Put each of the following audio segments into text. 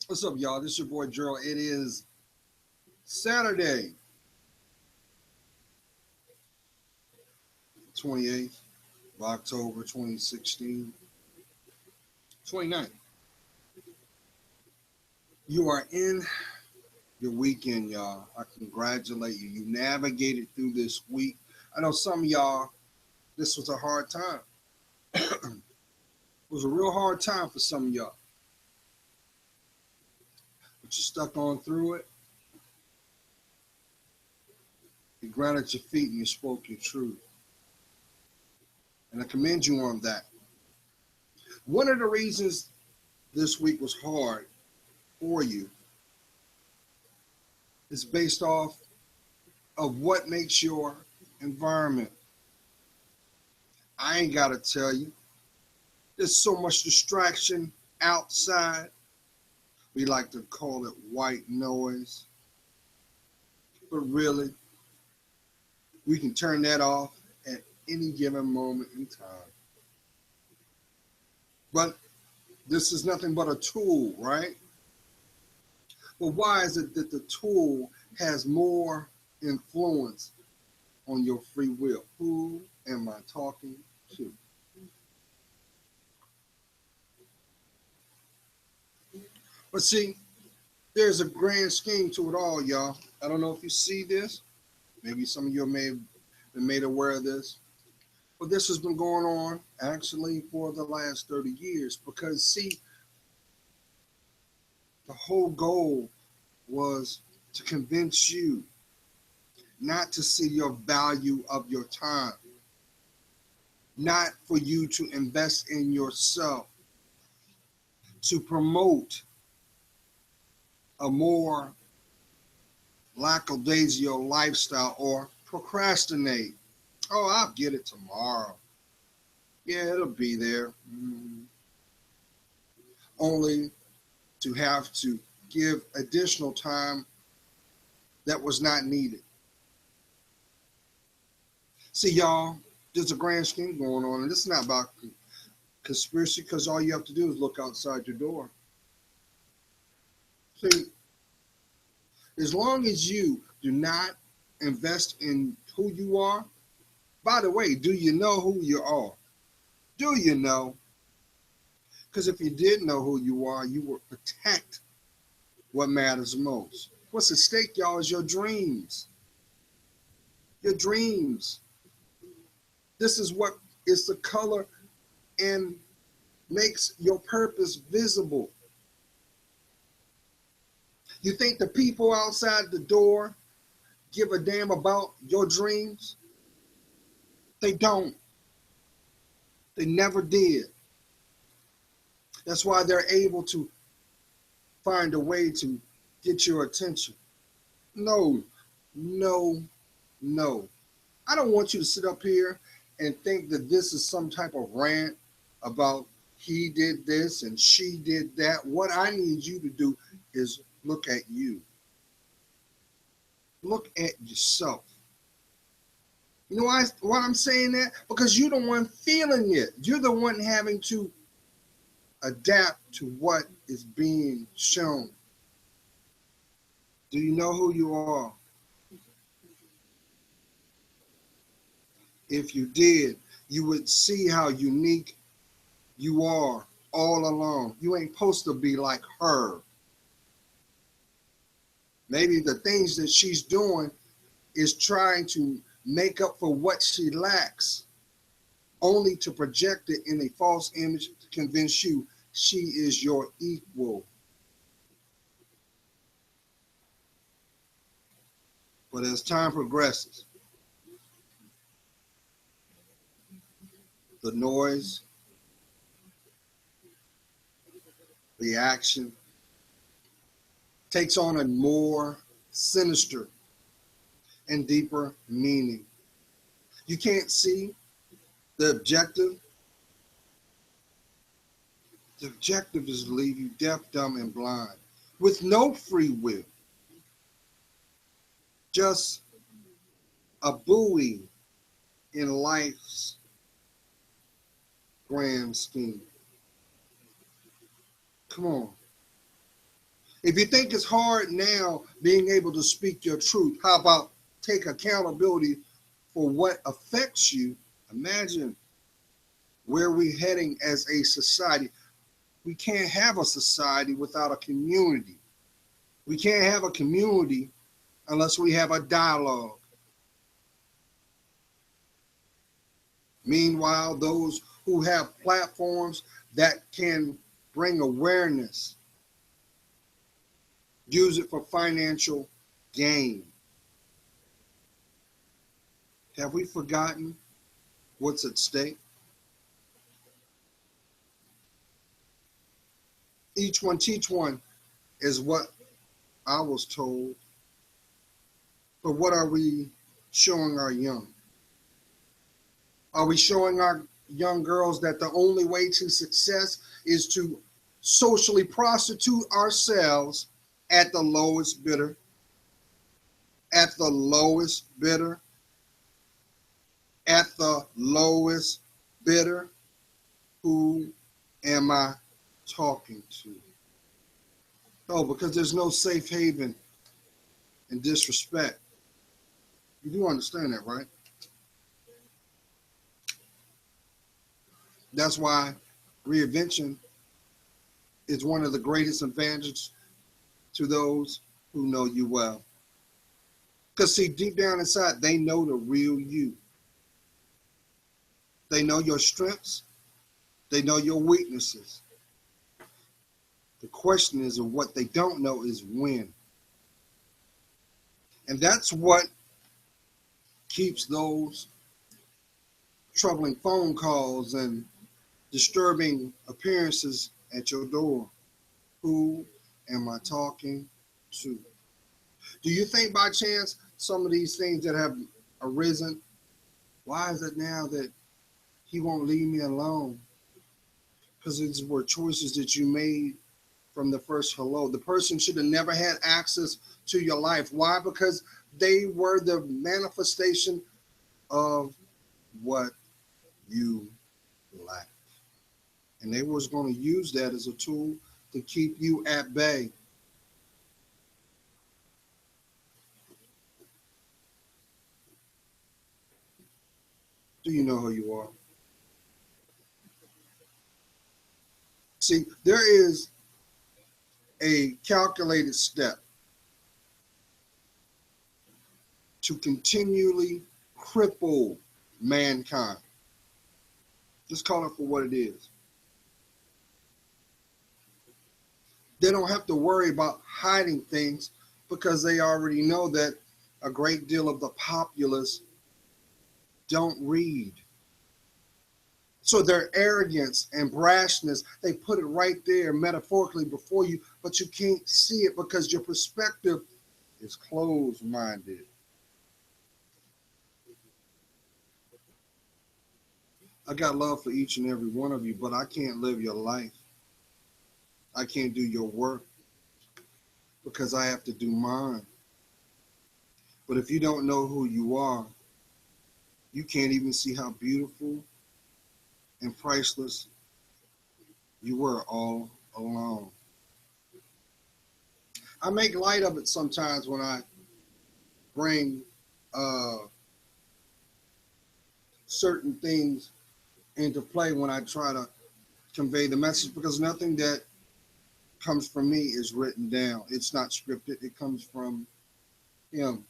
What's up, y'all? This is your boy Gerald. It is Saturday, 28th of October, 2016, 29th. You are in your weekend, y'all. I congratulate you. You navigated through this week. I know some of y'all, this was a hard time. It was a real hard time for some of y'all. But you stuck on through it. You grounded your feet and you spoke your truth. And I commend you on that. One of the reasons this week was hard for you is based off of what makes your environment. I ain't got to tell you. There's so much distraction outside. We like to call it white noise. But really, we can turn that off at any given moment in time. But this is nothing but a tool, right? But why is it that the tool has more influence on your free will? Who am I talking to? But see, there's a grand scheme to it all, y'all. I don't know if you see this. Maybe some of you may have been made aware of this. But this has been going on actually for the last 30 years because, see, the whole goal was to convince you not to see your value of your time, not for you to invest in yourself, to promote a more lackadaisical lifestyle or procrastinate. Oh, I'll get it tomorrow. Yeah, it'll be there. Only to have to give additional time that was not needed. See, y'all, there's a grand scheme going on, and this is not about conspiracy because all you have to do is look outside your door. See, as long as you do not invest in who you are, by the way, do you know who you are? Do you know? Because if you did know who you are, you would protect what matters most. What's at stake, y'all, is your dreams. Your dreams. This is what is the color and makes your purpose visible. You think the people outside the door give a damn about your dreams? They don't. They never did. That's why they're able to find a way to get your attention. No, no, no. I don't want you to sit up here and think that this is some type of rant about he did this and she did that. What I need you to do is look at you. Look at yourself. You know why I'm saying that? Because you're the one feeling it. You're the one having to adapt to what is being shown. Do you know who you are? If you did, you would see how unique you are all along. You ain't supposed to be like her. Maybe the things that she's doing is trying to make up for what she lacks, only to project it in a false image to convince you she is your equal. But as time progresses, the noise, the action takes on a more sinister and deeper meaning. You can't see the objective. The objective is to leave you deaf, dumb, and blind with no free will. Just a buoy in life's grand scheme. Come on. If you think it's hard now being able to speak your truth, how about take accountability for what affects you? Imagine where we're heading as a society. We can't have a society without a community. We can't have a community unless we have a dialogue. Meanwhile, those who have platforms that can bring awareness use it for financial gain. Have we forgotten what's at stake? Each one teach one is what I was told. But what are we showing our young? Are we showing our young girls that the only way to success is to socially prostitute ourselves at the lowest bidder? At the lowest bidder? At the lowest bidder? Who am I talking to? Oh, because there's no safe haven in disrespect. You do understand that, right? That's why reinvention is one of the greatest advantages to those who know you well. Because see, deep down inside, they know the real you. They know your strengths. They know your weaknesses. The question is, and what they don't know is when. And that's what keeps those troubling phone calls and disturbing appearances at your door. Who am I talking to? Do you think by chance some of these things that have arisen, why is it now that he won't leave me alone? Because these were choices that you made from the first hello. The person should have never had access to your life. Why? Because they were the manifestation of what you lacked. And they was going to use that as a tool to keep you at bay. Do you know who you are? See, there is a calculated step to continually cripple mankind. Just call it for what it is. They don't have to worry about hiding things because they already know that a great deal of the populace don't read. So their arrogance and brashness, they put it right there metaphorically before you, but you can't see it because your perspective is closed-minded. I got love for each and every one of you, but I can't live your life. I can't do your work because I have to do mine. But if you don't know who you are, you can't even see how beautiful and priceless you were all along. I make light of it sometimes when I bring certain things into play when I try to convey the message, because nothing that comes from me is written down. It's not scripted. It comes from him.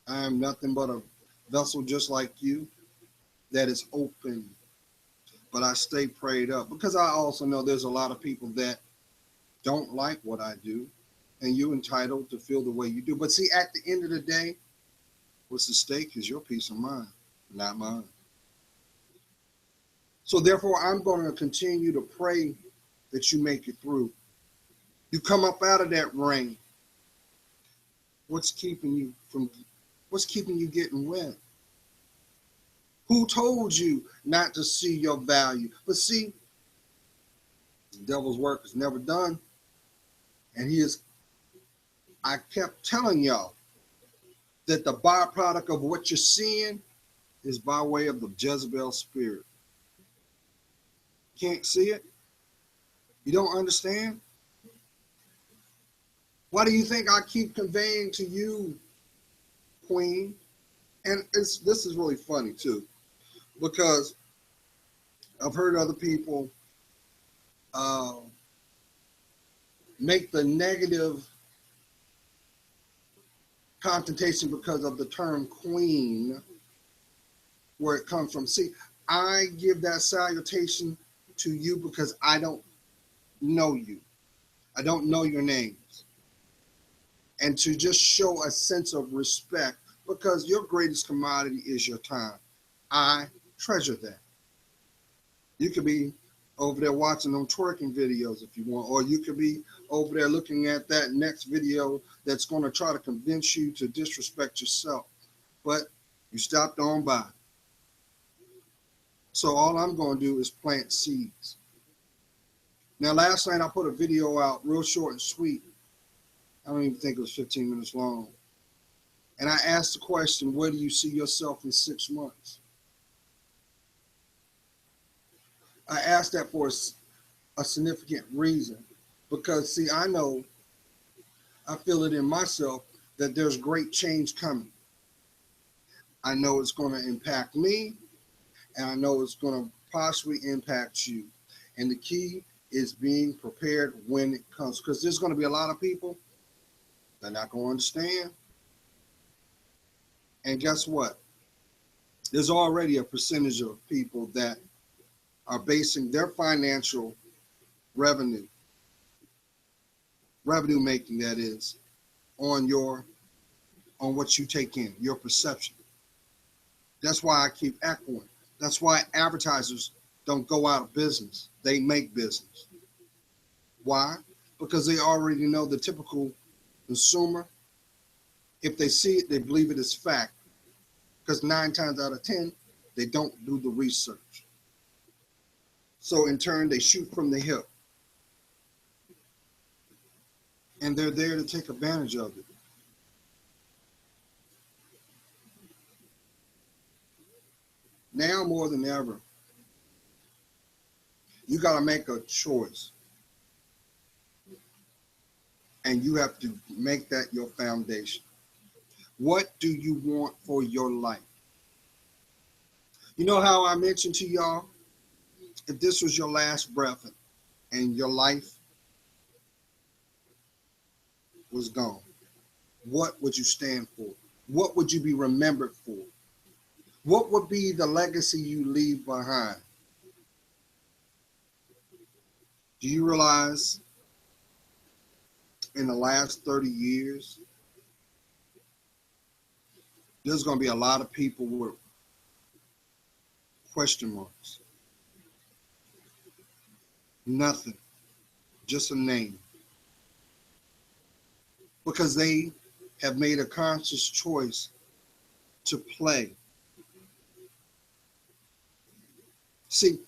I am nothing but a vessel just like you that is open, but I stay prayed up because I also know there's a lot of people that don't like what I do, and you're entitled to feel the way you do. But see, at the end of the day, what's at stake is your peace of mind, not mine. So therefore, I'm going to continue to pray that you make it through. You come up out of that rain. What's keeping you getting wet? Who told you not to see your value? But see, the devil's work is never done. And I kept telling y'all that the byproduct of what you're seeing is by way of the Jezebel spirit. Can't see it? You don't understand? Why do you think I keep conveying to you, Queen? And this is really funny too, because I've heard other people make the negative connotation because of the term queen, where it comes from. See, I give that salutation to you because I don't know you. I don't know your names. And to just show a sense of respect, because your greatest commodity is your time. I treasure that. You could be over there watching them twerking videos if you want, or you could be over there looking at that next video that's going to try to convince you to disrespect yourself. But you stopped on by. So all I'm going to do is plant seeds. Now, last night I put a video out real short and sweet. I don't even think it was 15 minutes long. And I asked the question, where do you see yourself in 6 months? I asked that for a significant reason, because see, I feel it in myself that there's great change coming. I know it's going to impact me, and I know it's going to possibly impact you. And the key is being prepared when it comes, because there's going to be a lot of people that are not going to understand. And guess what? There's already a percentage of people that are basing their financial revenue making, that is, on what you take in, your perception. That's why I keep echoing. That's why advertisers don't go out of business. They make business. Why? Because they already know the typical consumer. If they see it, they believe it is fact. Because 9 times out of 10, they don't do the research. So in turn, they shoot from the hip. And they're there to take advantage of it. Now more than ever, you got to make a choice. And you have to make that your foundation. What do you want for your life? You know how I mentioned to y'all, if this was your last breath and your life was gone, what would you stand for? What would you be remembered for? What would be the legacy you leave behind? Do you realize in the last 30 years, there's going to be a lot of people with question marks? Nothing, just a name. Because they have made a conscious choice to play. See,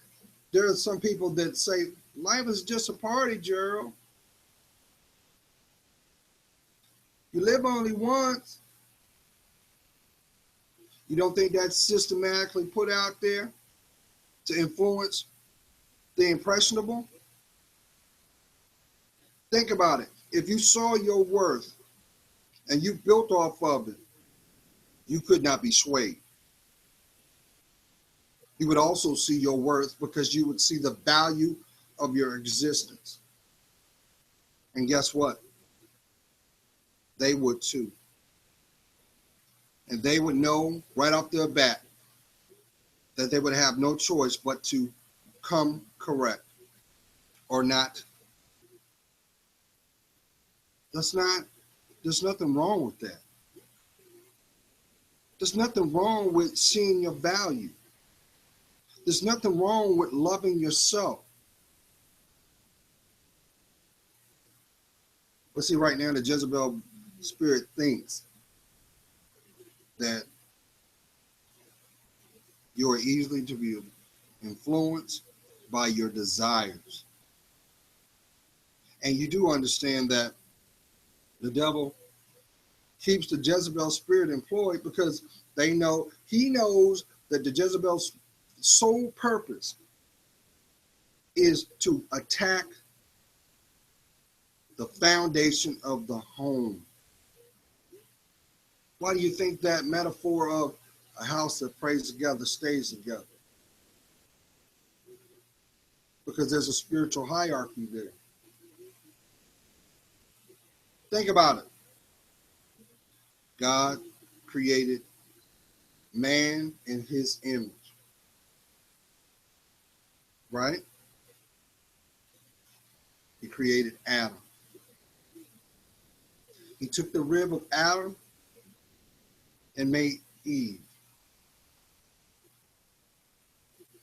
there are some people that say, life is just a party, Gerald. You live only once. You don't think that's systematically put out there to influence the impressionable? Think about it. If you saw your worth and you built off of it, you could not be swayed. You would also see your worth because you would see the value of your existence. And guess what? They would too. And they would know right off their bat that they would have no choice but to come correct or not. There's nothing wrong with that. There's nothing wrong with seeing your value. There's nothing wrong with loving yourself. But see, right now, the Jezebel spirit thinks that you are easily to be influenced by your desires. And you do understand that the devil keeps the Jezebel spirit employed because he knows that the Jezebel's sole purpose is to attack the foundation of the home. Why do you think that metaphor of a house that prays together stays together? Because there's a spiritual hierarchy there. Think about it. God created man in his image, right? He created Adam. He took the rib of Adam and made Eve.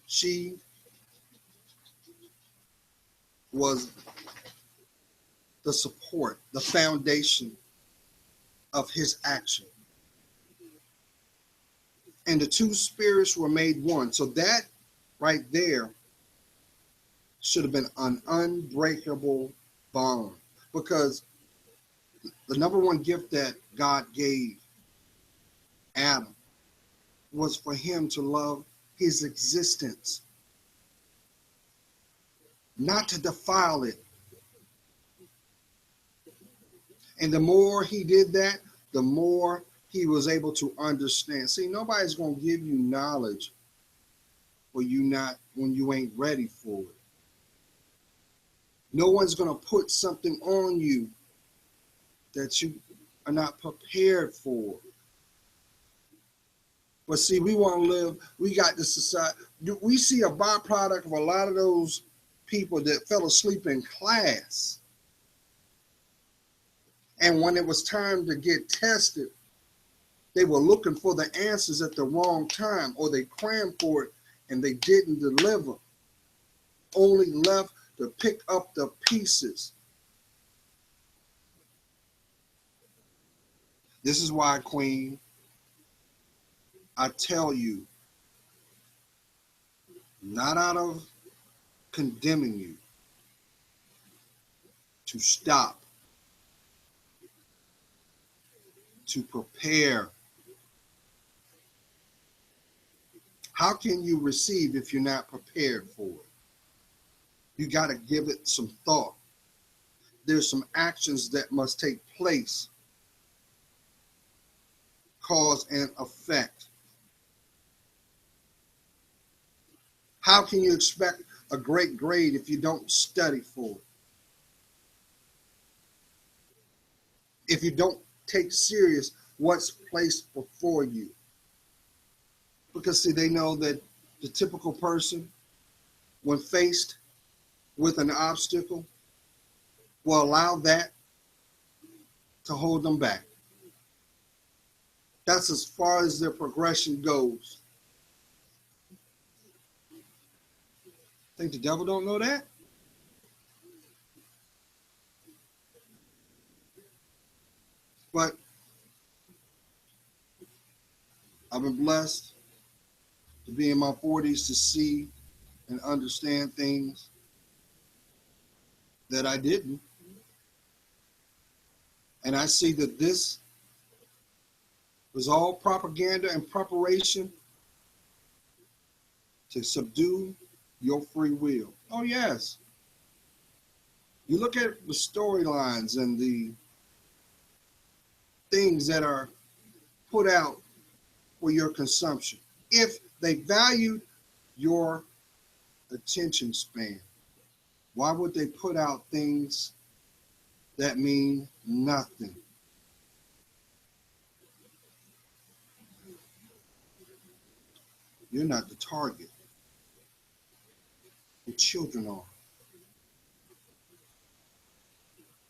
She was the support, the foundation of his action. And the two spirits were made one. So that right there should have been an unbreakable bond. Because the number one gift that God gave Adam was for him to love his existence, not to defile it. And the more he did that, the more he was able to understand. See, nobody's going to give you knowledge when you ain't ready for it. No one's going to put something on you that you are not prepared for. But see, we want to live, we got this society. We see a byproduct of a lot of those people that fell asleep in class. And when it was time to get tested, they were looking for the answers at the wrong time, or they crammed for it and they didn't deliver. Only left to pick up the pieces. This is why, Queen, I tell you, not out of condemning you, to stop, to prepare. How can you receive if you're not prepared for it? You got to give it some thought. There's some actions that must take place. Cause and effect. How can you expect a great grade if you don't study for it? If you don't take serious what's placed before you? Because see, they know that the typical person, when faced with an obstacle, will allow that to hold them back. That's as far as their progression goes. Think the devil don't know that? But I've been blessed to be in my 40s to see and understand things that I didn't. And I see that this was all propaganda and preparation to subdue your free will. Oh, yes. You look at the storylines and the things that are put out for your consumption. If they valued your attention span, why would they put out things that mean nothing? You're not the target. Your children are.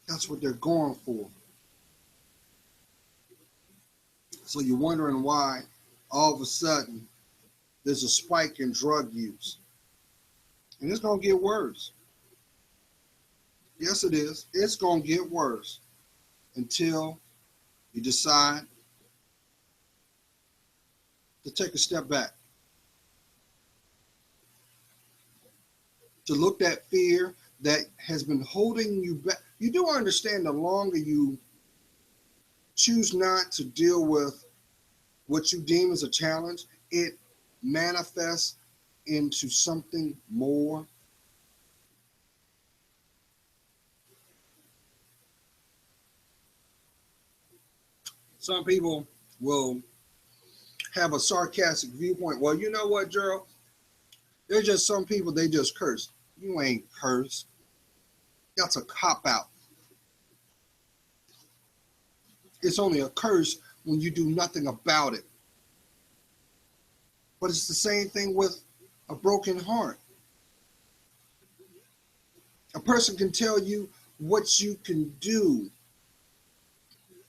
That's what they're going for. So you're wondering why all of a sudden there's a spike in drug use. And it's going to get worse. Yes, it is. It's going to get worse until you decide to take a step back. To look at fear that has been holding you back. You do understand the longer you choose not to deal with what you deem as a challenge, it manifests into something more. Some people will have a sarcastic viewpoint. Well, you know what, Gerald? There's just some people, they just curse. You ain't cursed. That's a cop out. It's only a curse when you do nothing about it. But it's the same thing with a broken heart. A person can tell you what you can do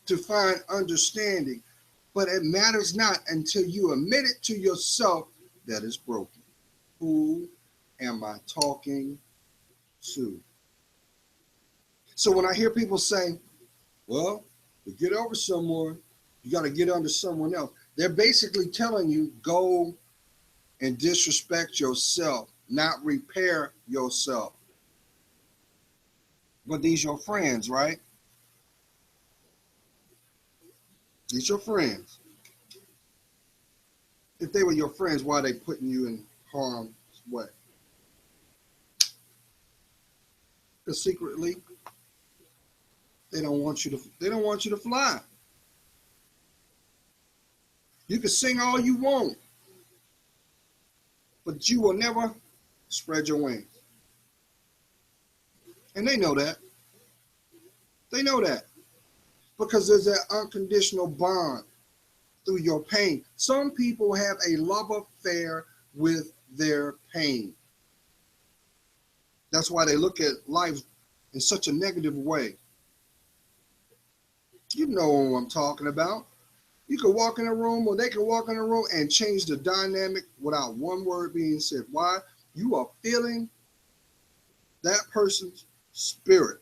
to find understanding, but it matters not until you admit it to yourself that it's broken. Who am I talking to? So when I hear people say, well, to get over someone, you got to get under someone else. They're basically telling you, go and disrespect yourself, not repair yourself. But these your friends, right? These your friends. If they were your friends, why are they putting you in harm's way? Because secretly, they don't want you to fly. You can sing all you want, but you will never spread your wings. And they know that. They know that. Because there's that unconditional bond through your pain. Some people have a love affair with their pain. That's why they look at life in such a negative way. You know what I'm talking about. You can walk in a room, or they can walk in a room and change the dynamic without one word being said. Why? You are feeling that person's spirit.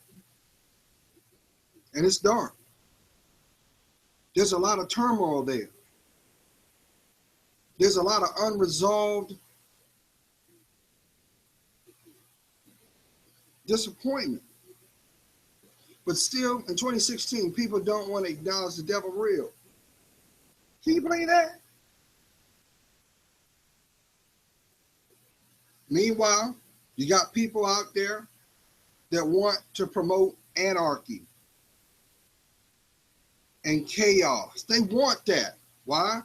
And it's dark. There's a lot of turmoil there. There's a lot of unresolved disappointment. But still, in 2016, people don't want to acknowledge the devil real. Can you believe that? Meanwhile, you got people out there that want to promote anarchy and chaos. They want that. Why?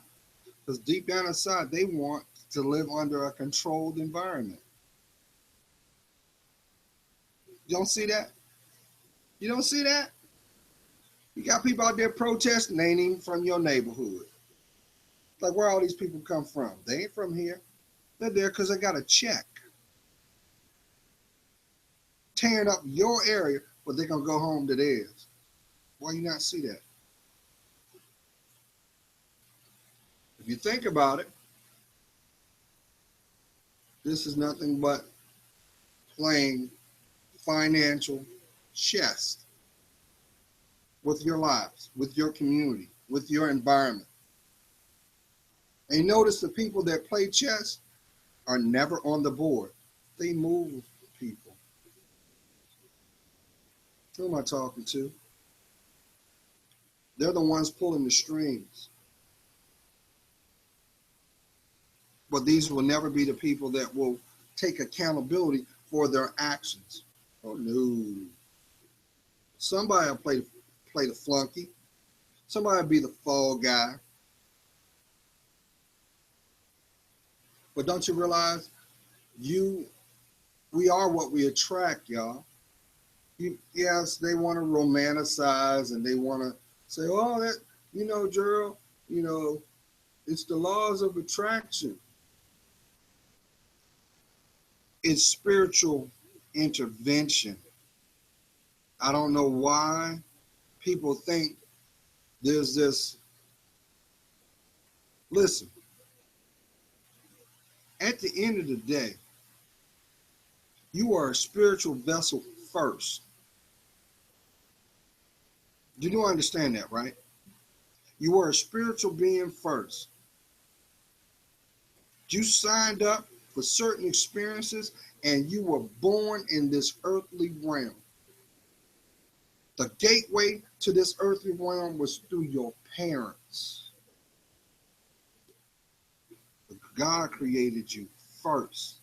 Because deep down inside, they want to live under a controlled environment. You don't see that? You don't see that? You got people out there protesting, they ain't even from your neighborhood. Like, where all these people come from? They ain't from here. They're there because they got a check. Tearing up your area, but they're going to go home to theirs. Why you not see that? If you think about it, this is nothing but playing financial chess with your lives, with your community, with your environment. And notice the people that play chess are never on the board. They move people. Who am I talking to? They're the ones pulling the strings. But these will never be the people that will take accountability for their actions. Oh no. Somebody will play the flunky. Somebody will be the fall guy. But don't you realize we are what we attract, y'all. Yes, they want to romanticize and they want to say, oh, that, Gerald, it's the laws of attraction. It's spiritual intervention. I don't know why people think there's this. Listen, at the end of the day, you are a spiritual vessel first. You do understand that, right? You are a spiritual being first. You signed up for certain experiences and you were born in this earthly realm. The gateway to this earthly realm was through your parents. God created you first.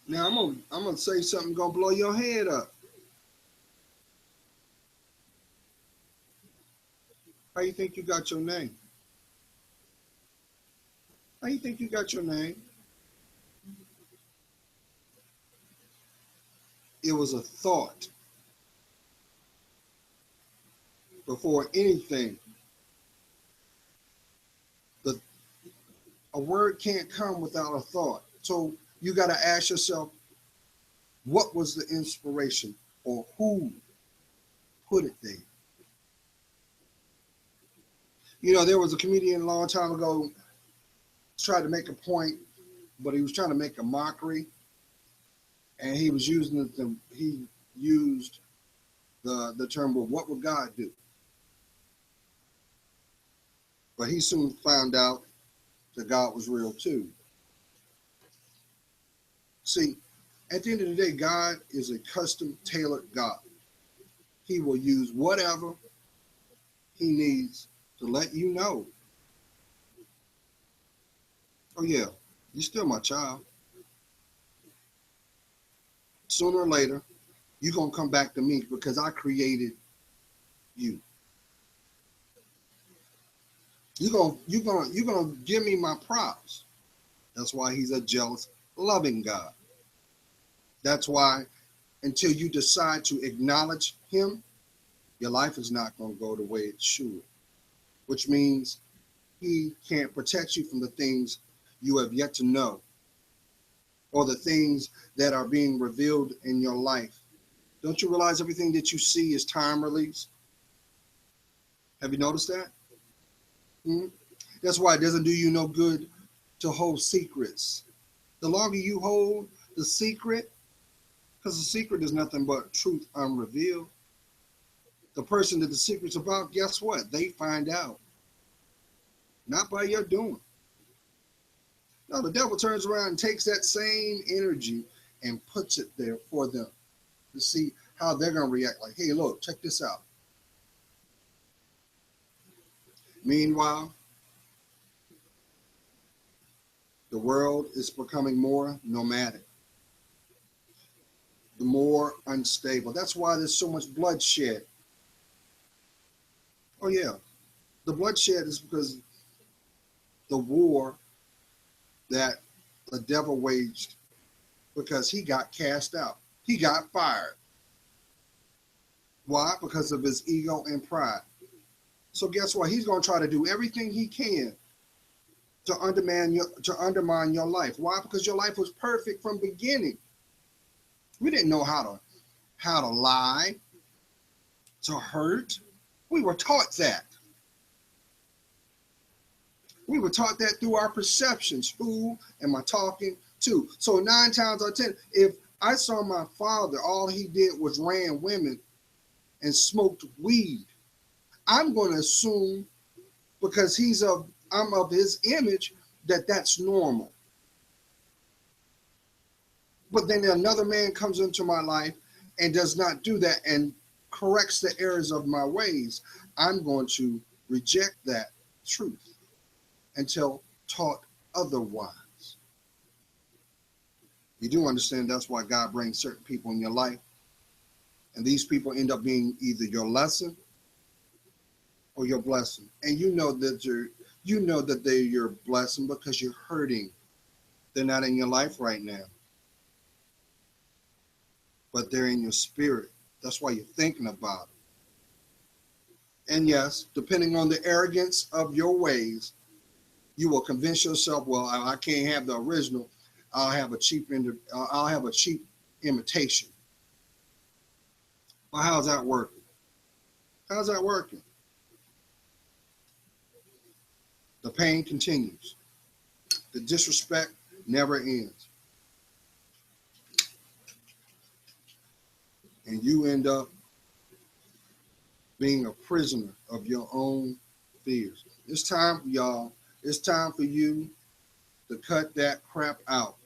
Now I'm gonna say something gonna blow your head up. How you think you got your name? How you think you got your name? It was a thought before anything. The, a word can't come without a thought. So you got to ask yourself, what was the inspiration or who put it there? You know, there was a comedian a long time ago tried to make a point, but he was trying to make a mockery, and he was using he used the term, well, what would God do? But he soon found out that God was real too. See, at the end of the day, God is a custom tailored God. He will use whatever he needs to let you know, oh yeah, you're still my child. Sooner or later, you're gonna come back to me because I created you. You're gonna give me my props. That's why he's a jealous, loving God. That's why until you decide to acknowledge him, your life is not going to go the way it should, which means he can't protect you from the things you have yet to know or the things that are being revealed in your life. Don't you realize everything that you see is time release? Have you noticed that? Hmm? That's why it doesn't do you no good to hold secrets. The longer you hold the secret, because the secret is nothing but truth unrevealed, the person that the secret's about, guess what? They find out. Not by your doing. No, the devil turns around and takes that same energy and puts it there for them to see how they're going to react. Like, hey, look, check this out. Meanwhile, the world is becoming more nomadic, the more unstable. That's why there's so much bloodshed. Oh, yeah. The bloodshed is because the war that the devil waged, because he got cast out. He got fired. Why? Because of his ego and pride. So guess what? He's going to try to do everything he can to undermine your life. Why? Because your life was perfect from beginning. We didn't know how to lie, to hurt. We were taught that. We were taught that through our perceptions. Who am I talking to? So 9 times out of 10, if I saw my father, all he did was ran women and smoked weed, I'm going to assume, because I'm of his image, that that's normal. But then another man comes into my life and does not do that and corrects the errors of my ways. I'm going to reject that truth until taught otherwise. You do understand that's why God brings certain people in your life, and these people end up being either your lesson or your blessing. And you know that they're your blessing because you're hurting. They're not in your life right now, but they're in your spirit. That's why you're thinking about it. And yes, depending on the arrogance of your ways, you will convince yourself, well, I can't have the original. I'll have a cheap imitation. Well, how's that working? How's that working? The pain continues. The disrespect never ends. And you end up being a prisoner of your own fears. It's time, y'all. It's time for you to cut that crap out.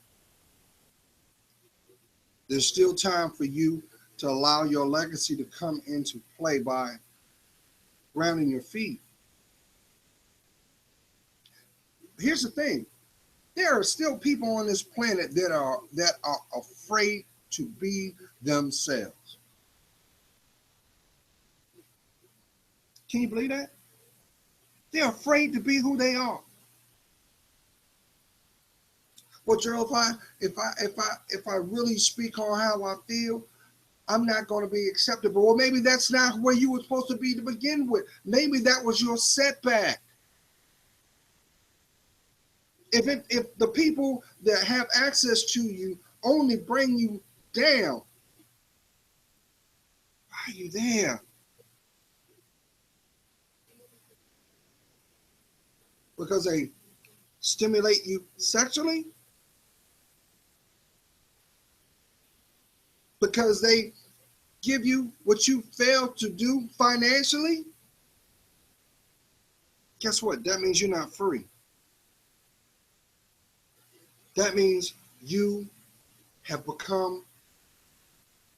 There's still time for you to allow your legacy to come into play by grounding your feet. Here's the thing. There are still people on this planet that are afraid to be themselves. Can you believe that? They're afraid to be who they are. Well, Gerald, if I really speak on how I feel, I'm not going to be acceptable. Well, maybe that's not where you were supposed to be to begin with. Maybe that was your setback. If the people that have access to you only bring you down, why are you there? Because they stimulate you sexually? Because they give you what you failed to do financially? Guess what? That means you're not free. That means you have become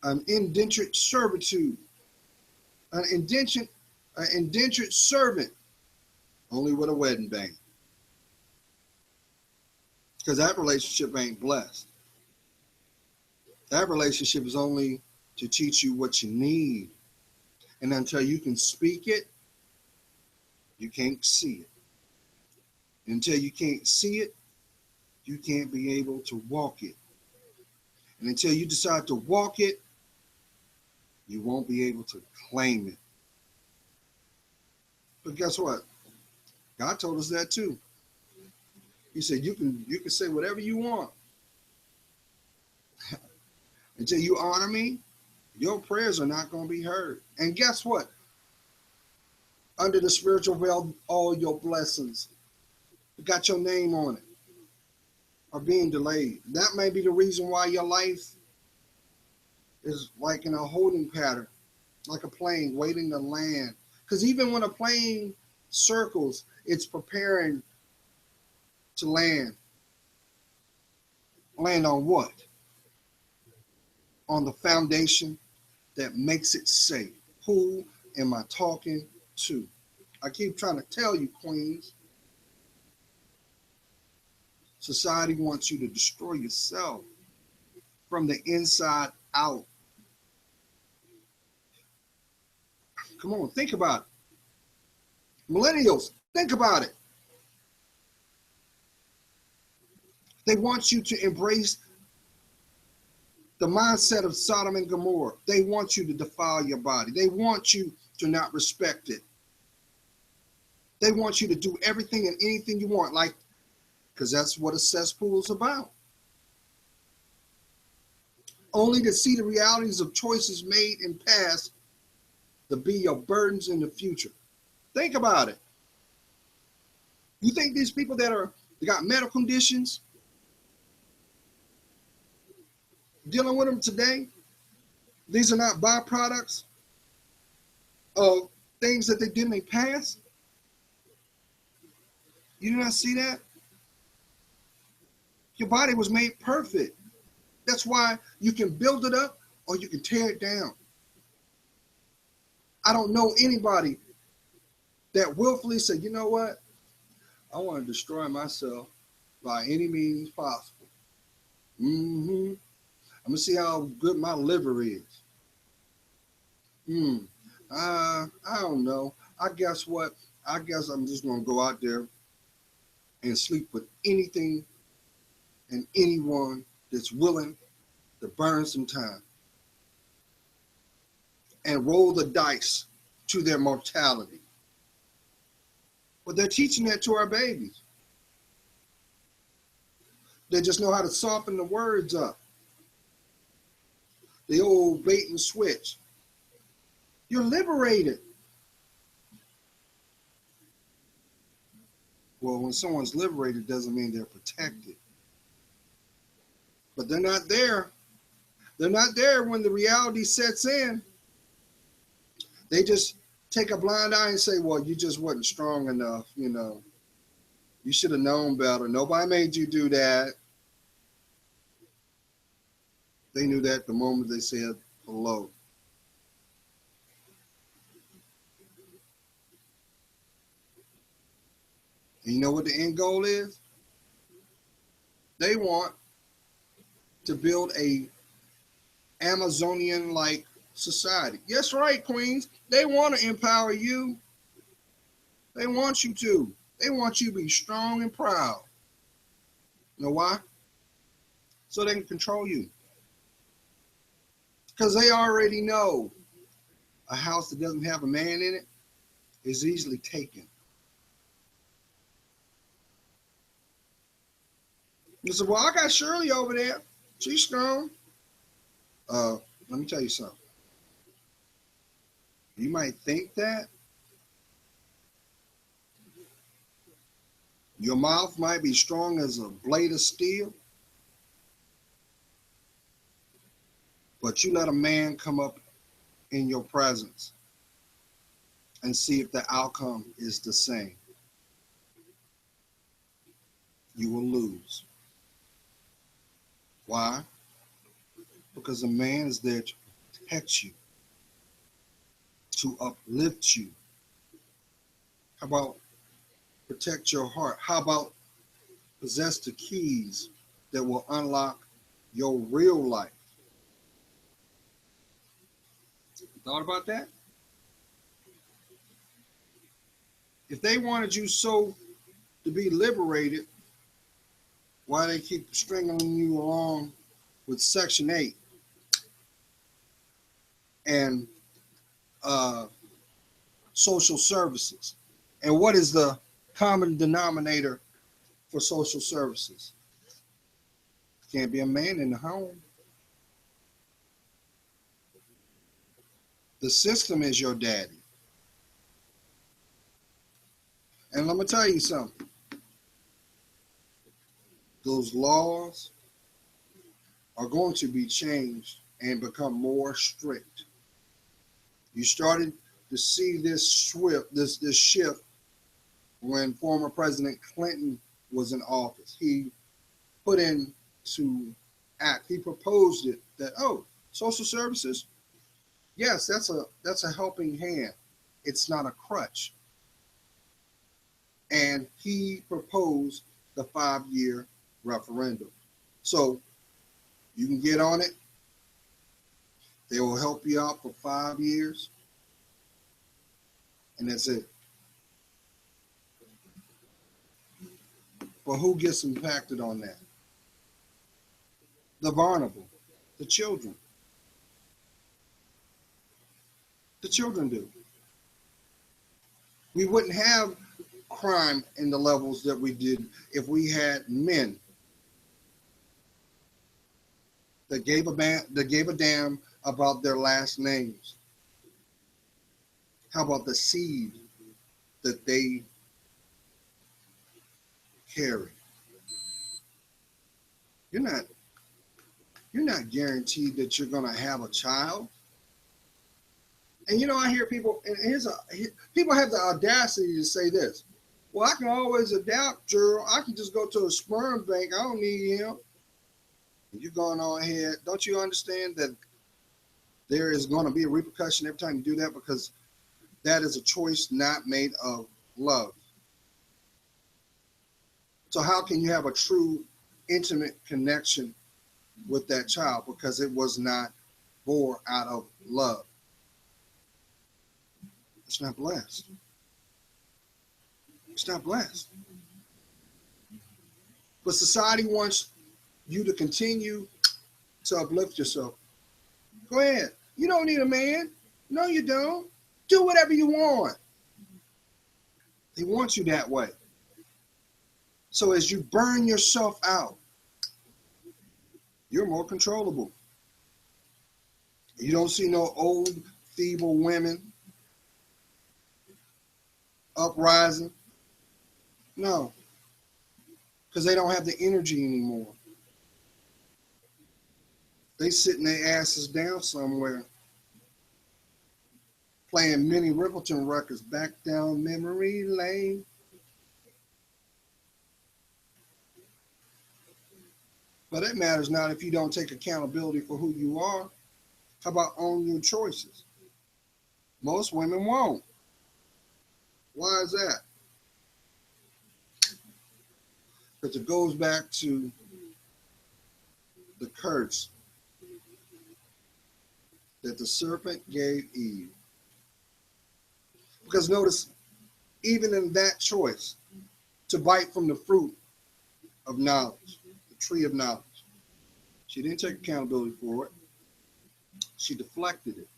an indentured servitude, an indentured servant, only with a wedding band. Because that relationship ain't blessed. That relationship is only to teach you what you need. And until you can speak it, you can't see it. Until you can't see it, you can't be able to walk it. And until you decide to walk it, you won't be able to claim it. But guess what? God told us that too. He said you can say whatever you want. Until you honor me, your prayers are not going to be heard. And guess what? Under the spiritual veil, all your blessings got your name on it are being delayed. That may be the reason why your life is like in a holding pattern, like a plane waiting to land. Because even when a plane circles, it's preparing to land. Land on what? On the foundation that makes it safe. Who am I talking to? I keep trying to tell you, queens. Society wants you to destroy yourself from the inside out. Come on, think about it. Millennials, think about it. They want you to embrace the mindset of Sodom and Gomorrah. They want you to defile your body. They want you to not respect it. They want you to do everything and anything you want, like, because that's what a cesspool is about. Only to see the realities of choices made in past to be your burdens in the future. Think about it. You think these people that got medical conditions, dealing with them today, these are not byproducts of things that they did in the past? You do not see that? Your body was made perfect. That's why you can build it up or you can tear it down. I don't know anybody that willfully said, you know what? I want to destroy myself by any means possible. I'm going to see how good my liver is. I don't know. I guess what? I guess I'm just going to go out there and sleep with anything and anyone that's willing to burn some time and roll the dice to their mortality. But they're teaching that to our babies. They just know how to soften the words up. The old bait and switch. You're liberated. Well, when someone's liberated doesn't mean they're protected. But they're not there. They're not there when the reality sets in. They just take a blind eye and say, well, you just wasn't strong enough, you know. You should have known better. Nobody made you do that. They knew that the moment they said hello. And you know what the end goal is? They want to build a Amazonian-like society. Yes, right, queens. They want to empower you. They want you to. They want you to be strong and proud. You know why? So they can control you. Because they already know a house that doesn't have a man in it is easily taken. You say, well, I got Shirley over there. She's strong. Uh, Let me tell you something. You might think that. Your mouth might be strong as a blade of steel, but you let a man come up in your presence and see if the outcome is the same. You will lose. Why? Because a man is there to protect you, to uplift you. How about protect your heart? How about possess the keys that will unlock your real life? Thought about that? If they wanted you so to be liberated, why they keep stringing you along with Section 8 and social services? And what is the common denominator for social services? Can't be a man in the home. The system is your daddy. And let me tell you something. Those laws are going to be changed and become more strict. You started to see this shift when former President Clinton was in office. He put into act, he proposed it that, social services, yes, that's a helping hand. It's not a crutch. And he proposed the 5-year referendum. So you can get on it. They will help you out for 5 years. And that's it. But who gets impacted on that? The vulnerable, the children. The children do. We wouldn't have crime in the levels that we did if we had men that gave a damn about their last names. How about the seed that they carry? You're not guaranteed that you're going to have a child. And I hear people, and people have the audacity to say this. Well, I can always adapt, Gerald. I can just go to a sperm bank. I don't need him. You're going on ahead. Don't you understand that there is going to be a repercussion every time you do that, because that is a choice not made of love. So how can you have a true intimate connection with that child? Because it was not born out of love. It's not blessed. It's not blessed. But society wants you to continue to uplift yourself. Go ahead. You don't need a man. No, you don't. Do whatever you want. They want you that way. So as you burn yourself out, you're more controllable. You don't see no old, feeble women uprising. No, because they don't have the energy anymore. They sitting their asses down somewhere playing Minnie Riperton records back down memory lane. But that matters not if you don't take accountability for who you are. How about own your choices? Most women won't. Why is that? Because it goes back to the curse that the serpent gave Eve. Because notice, even in that choice, to bite from the fruit of knowledge, the tree of knowledge. She didn't take accountability for it. She deflected it.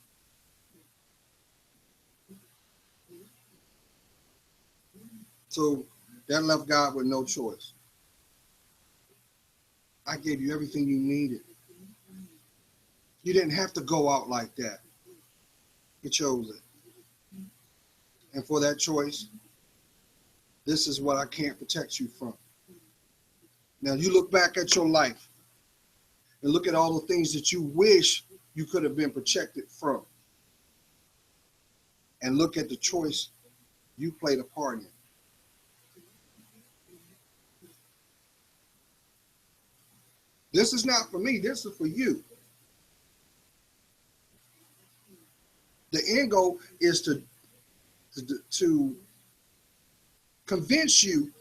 So that left God with no choice. I gave you everything you needed. You didn't have to go out like that. You chose it. And for that choice, this is what I can't protect you from. Now you look back at your life and look at all the things that you wish you could have been protected from. And look at the choice you played a part in. This is not for me, this is for you. The end goal is to convince you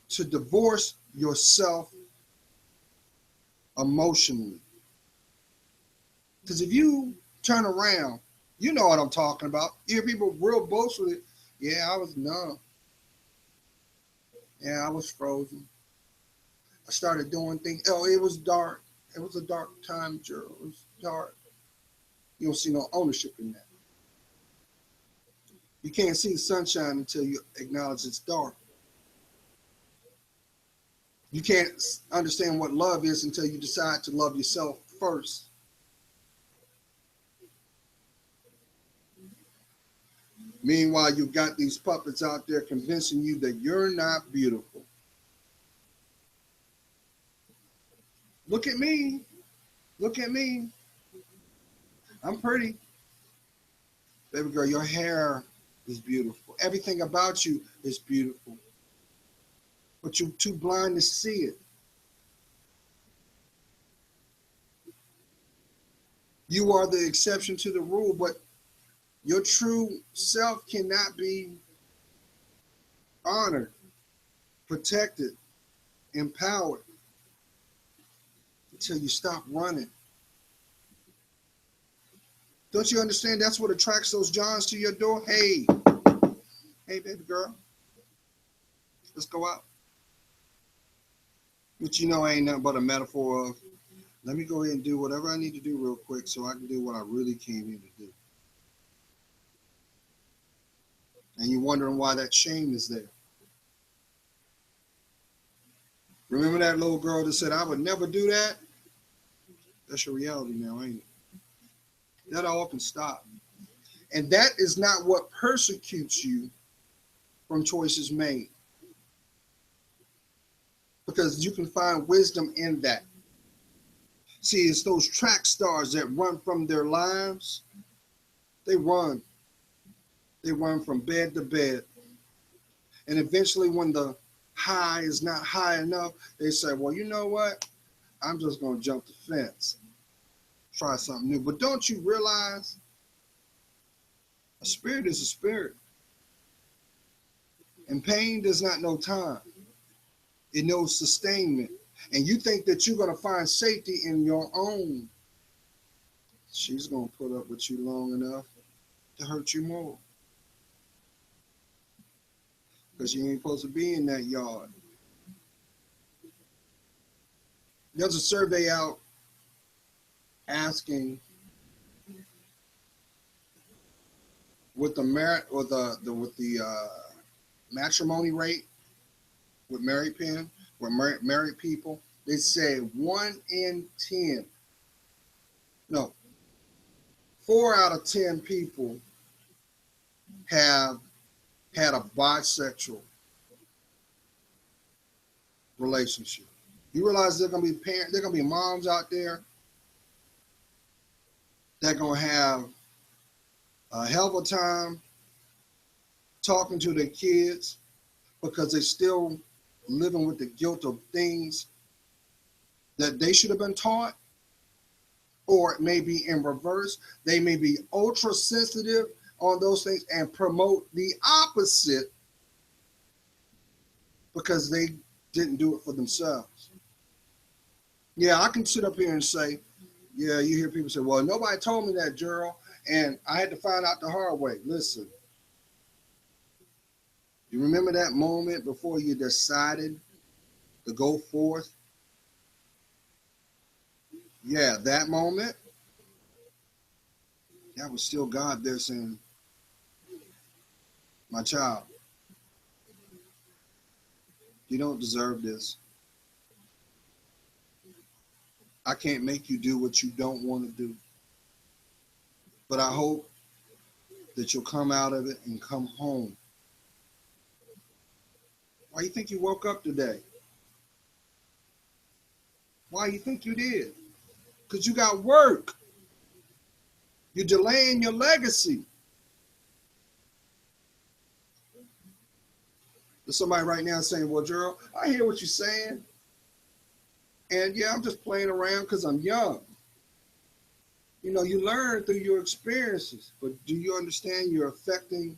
to divorce yourself emotionally. Because if you turn around, you know what I'm talking about. You hear people real boastfully, yeah, I was numb. Yeah, I was frozen. I started doing things. Oh, it was dark. It was a dark time, Gerald. It was dark. You don't see no ownership in that. You can't see the sunshine until you acknowledge it's dark. You can't understand what love is until you decide to love yourself first. Meanwhile, you've got these puppets out there convincing you that you're not beautiful. Look at me. Look at me. I'm pretty. Baby girl, your hair is beautiful. Everything about you is beautiful. But you're too blind to see it. You are the exception to the rule, but your true self cannot be honored, protected, empowered until you stop running. Don't you understand that's what attracts those Johns to your door? Hey, baby girl, let's go out. Which you know ain't nothing but a metaphor of, let me go ahead and do whatever I need to do real quick so I can do what I really came here to do. And you're wondering why that shame is there. Remember that little girl that said, I would never do that? That's your reality now, ain't it? That all can stop. And that is not what persecutes you from choices made. Because you can find wisdom in that. See, it's those track stars that run from their lives. They run. They run from bed to bed. And eventually when the high is not high enough, they say, well, you know what? I'm just going to jump the fence. Try something new. But don't you realize a spirit is a spirit. And pain does not know time. It knows sustainment. And you think that you're going to find safety in your own. She's going to put up with you long enough to hurt you more. Because you ain't supposed to be in that yard. There's a survey out asking with the merit or the matrimony rate with married married people. They say 4 out of 10 people have had a bisexual relationship. You realize they're gonna be parents, they're gonna be moms out there that are gonna have a hell of a time talking to their kids because they're still living with the guilt of things that they should have been taught, or it may be in reverse. They may be ultra sensitive on those things and promote the opposite because they didn't do it for themselves. Yeah, I can sit up here and say, yeah, you hear people say, well, nobody told me that, Gerald, and I had to find out the hard way. Listen, You remember that moment before you decided to go forth? Yeah, that moment, that was still God there saying, my child, you don't deserve this. I can't make you do what you don't want to do. But I hope that you'll come out of it and come home. Why you think you woke up today? Why you think you did? Because you got work. You're delaying your legacy. There's somebody right now saying, well, Gerald, I hear what you're saying. And yeah, I'm just playing around because I'm young. You know, you learn through your experiences, but do you understand you're affecting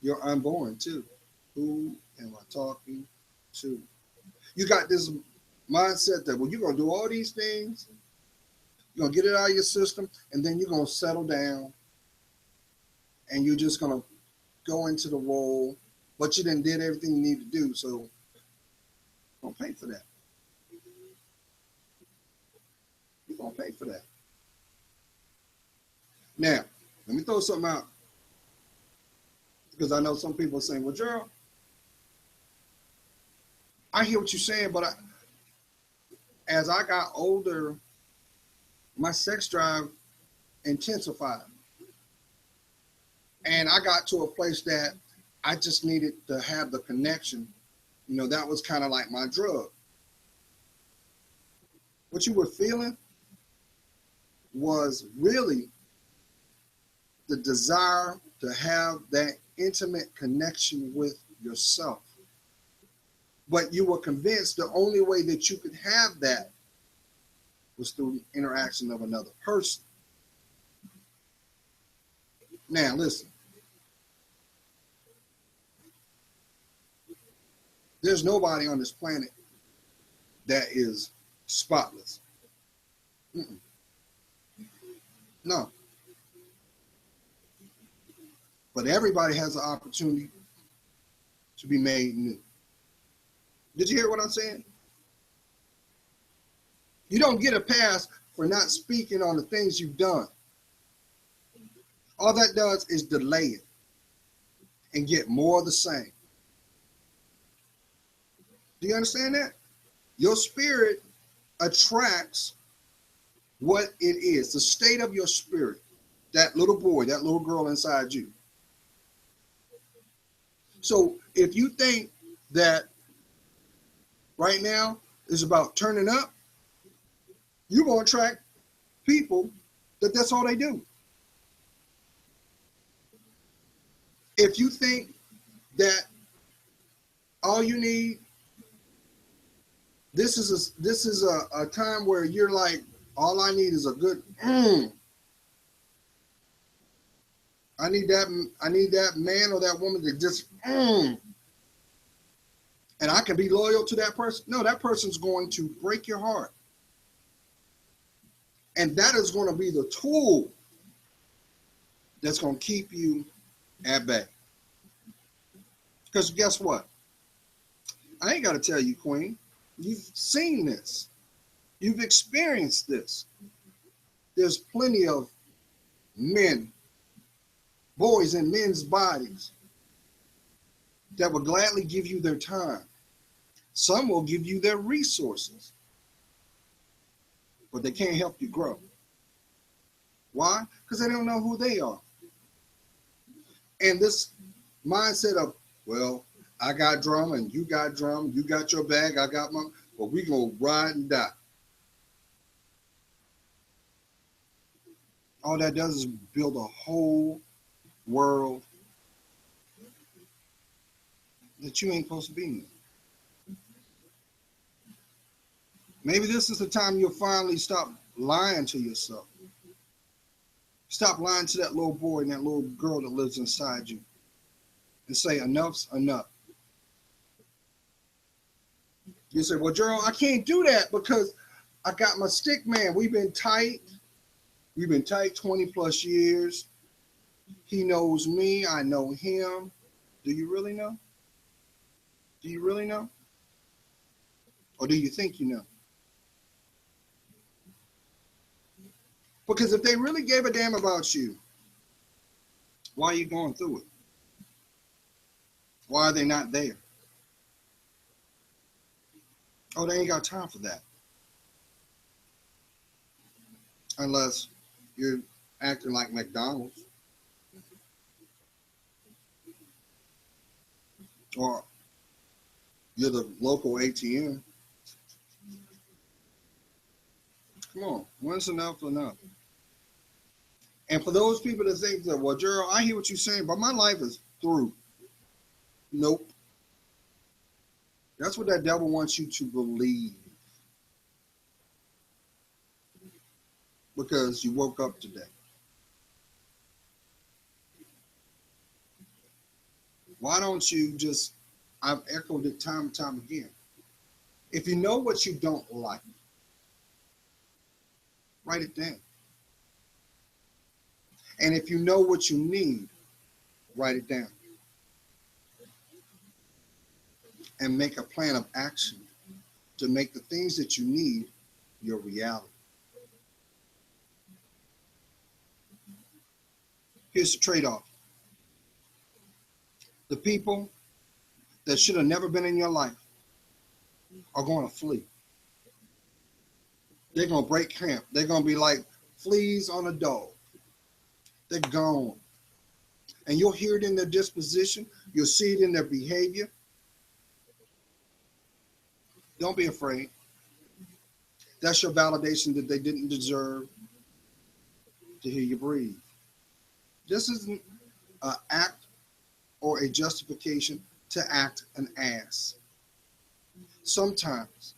your unborn too? Who am I talking to? You got this mindset that, well, you're going to do all these things, you're going to get it out of your system, and then you're going to settle down, and you're just going to go into the role, but you didn't did everything you need to do, so don't pay for that. You're going to pay for that. Now, let me throw something out, because I know some people are saying, well, Gerald, I hear what you're saying, but as I got older, my sex drive intensified. And I got to a place that I just needed to have the connection. You know, that was kind of like my drug. What you were feeling was really the desire to have that intimate connection with yourself. But you were convinced the only way that you could have that was through the interaction of another person. Now, listen. There's nobody on this planet that is spotless. Mm-mm. No. But everybody has an opportunity to be made new. Did you hear what I'm saying? You don't get a pass for not speaking on the things you've done. All that does is delay it and get more of the same. Do you understand that? Your spirit attracts what it is, the state of your spirit, that little boy, that little girl inside you. So if you think that right now is about turning up, you're going to attract people that's all they do. If you think that all you need, this is a time where you're like, all I need is a good I need that man or that woman to just and I can be loyal to that person. No, that person's going to break your heart. And that is going to be the tool that's going to keep you at bay. Because guess what? I ain't got to tell you, Queen. You've seen this. You've experienced this. There's plenty of men, boys in men's bodies that will gladly give you their time. Some will give you their resources, but they can't help you grow. Why? Because they don't know who they are. And this mindset of, well, I got drum and you got drum, you got your bag, I got my, but we gonna ride and die. All that does is build a whole world that you ain't supposed to be in. Maybe this is the time you'll finally stop lying to yourself. Stop lying to that little boy and that little girl that lives inside you and say, enough's enough. You say, well, Gerald, I can't do that because I got my stick man. We've been tight. We've been tight 20 plus years. He knows me. I know him. Do you really know? Do you really know? Or do you think you know? Because if they really gave a damn about you, why are you going through it? Why are they not there? Oh, they ain't got time for that. Unless you're acting like McDonald's or you're the local ATM. Come on, when's enough enough? And for those people that think that, well, Gerald, I hear what you're saying, but my life is through. Nope. That's what that devil wants you to believe. Because you woke up today. Why don't you just, I've echoed it time and time again. If you know what you don't like, write it down. And if you know what you need, write it down. And make a plan of action to make the things that you need your reality. Here's the trade-off. The people that should have never been in your life are going to flee. They're going to break camp. They're going to be like fleas on a dog. They're gone. And you'll hear it in their disposition. You'll see it in their behavior. Don't be afraid. That's your validation that they didn't deserve to hear you breathe. This isn't an act or a justification to act an ass. Sometimes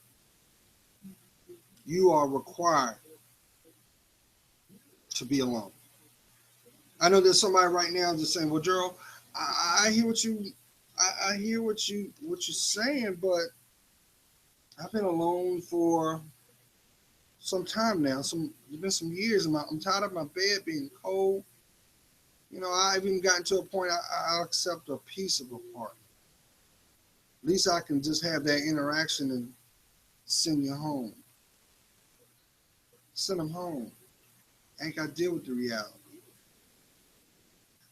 you are required to be alone. I know there's somebody right now just saying, well, Gerald, I hear what I hear what you're saying, but I've been alone for some time now. It's been some years. I'm tired of my bed being cold. You know, I've even gotten to a point I'll accept a piece of a partner. At least I can just have that interaction and send you home. Send them home. I ain't got to deal with the reality.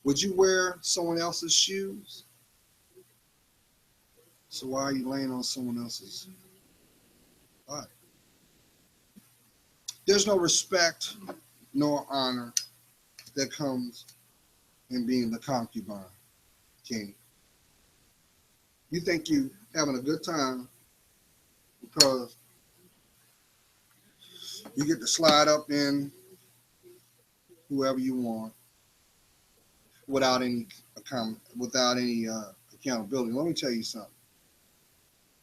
Would you wear someone else's shoes? So why are you laying on someone else's body? There's no respect nor honor that comes in being the concubine king. You think you having a good time because you get to slide up in whoever you want without any accountability. Let me tell you something.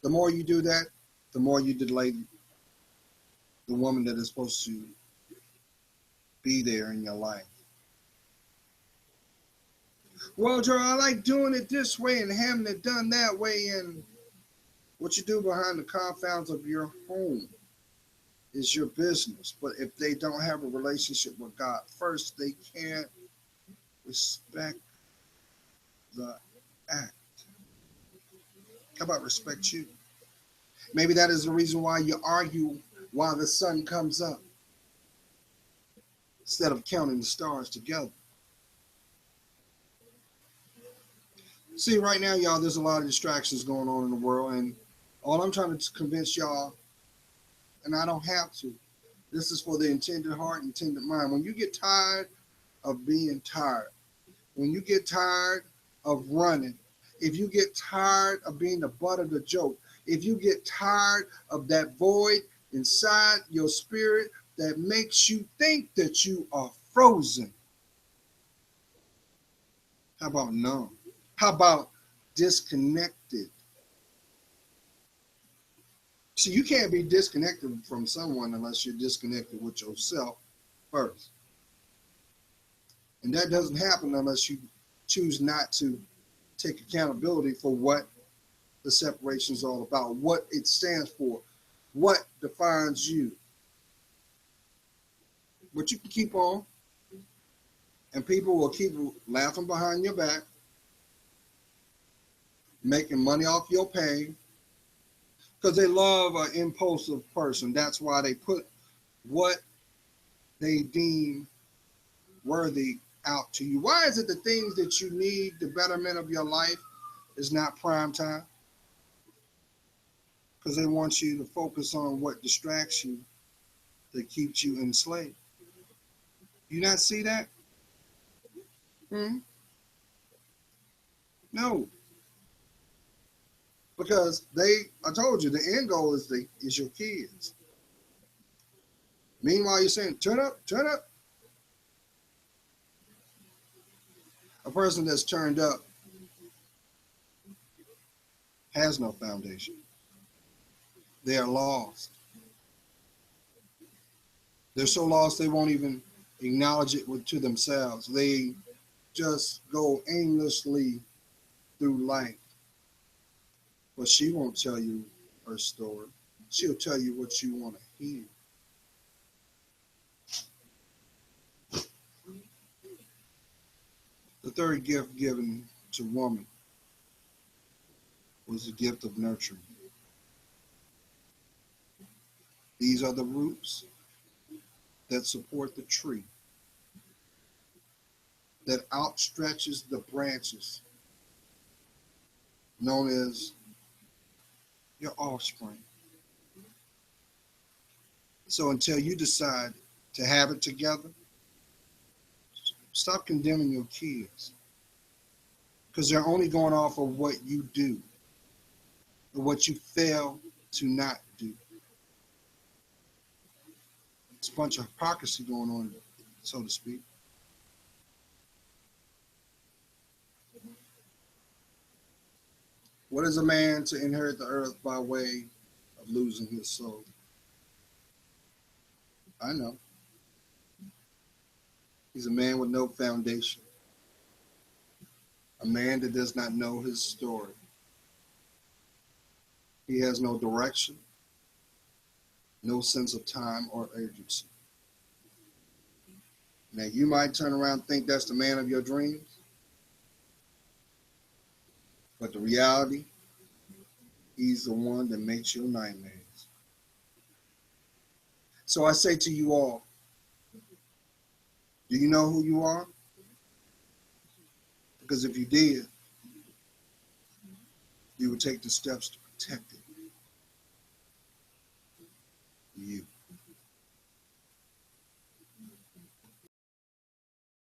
The more you do that, the more you delay the woman that is supposed to be there in your life. Well, Joe, I like doing it this way and having it done that way, and what you do behind the confounds of your home is your business. But if they don't have a relationship with God first, they can't respect the act. How about respect you? Maybe that is the reason why you argue while the sun comes up instead of counting the stars together. See, right now, y'all, there's a lot of distractions going on in the world, and all I'm trying to convince y'all, and I don't have to, this is for the intended heart, intended mind. When you get tired of being tired, when you get tired of running, if you get tired of being the butt of the joke, if you get tired of that void inside your spirit that makes you think that you are frozen, how about numb? How about disconnected? See, you can't be disconnected from someone unless you're disconnected with yourself first. And that doesn't happen unless you choose not to take accountability for what the separation is all about, what it stands for, what defines you. But you can keep on, and people will keep laughing behind your back, making money off your pain, because they love an impulsive person. That's why they put what they deem worthy out to you. Why is it the things that you need, the betterment of your life, is not prime time? Because they want you to focus on what distracts you, that keeps you enslaved. You not see that? Hmm? No, because I told you, the end goal is your kids. Meanwhile, you're saying, turn up, turn up. A person that's turned up has no foundation. They are lost. They're so lost they won't even acknowledge it to themselves. They just go aimlessly through life. But she won't tell you her story. She'll tell you what you want to hear. The third gift given to woman was the gift of nurturing. These are the roots that support the tree, that outstretches the branches, known as your offspring. So until you decide to have it together, stop condemning your kids, because they're only going off of what you do or what you fail to not do. It's a bunch of hypocrisy going on, so to speak. What is a man to inherit the earth by way of losing his soul? I know. He's a man with no foundation, a man that does not know his story. He has no direction, no sense of time or urgency. Now, you might turn around and think that's the man of your dreams, but the reality, he's the one that makes your nightmares. So I say to you all, do you know who you are? Because if you did, you would take the steps to protect it. You.